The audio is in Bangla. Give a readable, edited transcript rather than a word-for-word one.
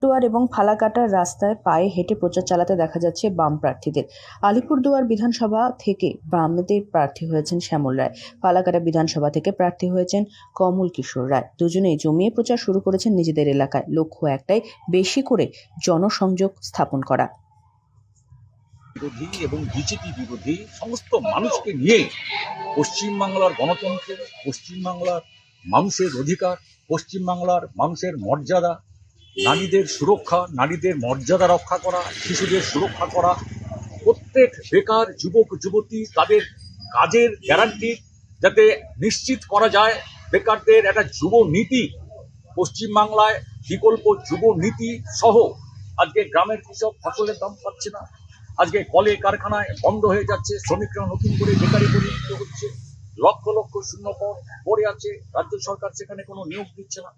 দুয়ার এবং ফালাকাটার রাস্তায় পায়ে হেঁটে প্রচার চালাতে দেখা যাচ্ছে বাম প্রার্থীদের। আলিপুরদুয়ার বিধানসভা থেকে বামদের প্রার্থী হয়েছেন শ্যামল রায়, ফালাকাটা বিধানসভা থেকে প্রার্থী হয়েছেন কমল কিশোর রায়। দুজনেই জমিয়ে প্রচার শুরু করেছেন নিজেদের এলাকায়। লক্ষ্য একটাই, বেশি করে জনসংযোগ স্থাপন করা। বিরোধী এবং বিজেপি বিরোধী সমস্ত মানুষকে নিয়ে পশ্চিমবাংলার গণতন্ত্র, পশ্চিমবাংলার মানুষের অধিকার, পশ্চিমবাংলার মানুষের মর্যাদা, নারীদের সুরক্ষা, নারীদের মর্যাদা রক্ষা করা, শিশুদের সুরক্ষা করা, প্রত্যেক বেকার যুবক যুবতী তাদের কাজের গ্যারান্টি যাতে নিশ্চিত করা যায়, বেকারদের একটা যুব নীতি, পশ্চিমবাংলায় বিকল্প যুব নীতি সহ আজকে গ্রামের কৃষক ফসলের দাম পাচ্ছে না, আজকে কলে কারখানায় বন্ধ হয়ে যাচ্ছে, শ্রমিকরা নতুন করে বেকারি পরিণত হচ্ছে, লক্ষ লক্ষ শূন্য পদ পড়ে আছে, রাজ্য সরকার সেখানে কোনো নিয়োগ দিচ্ছে না।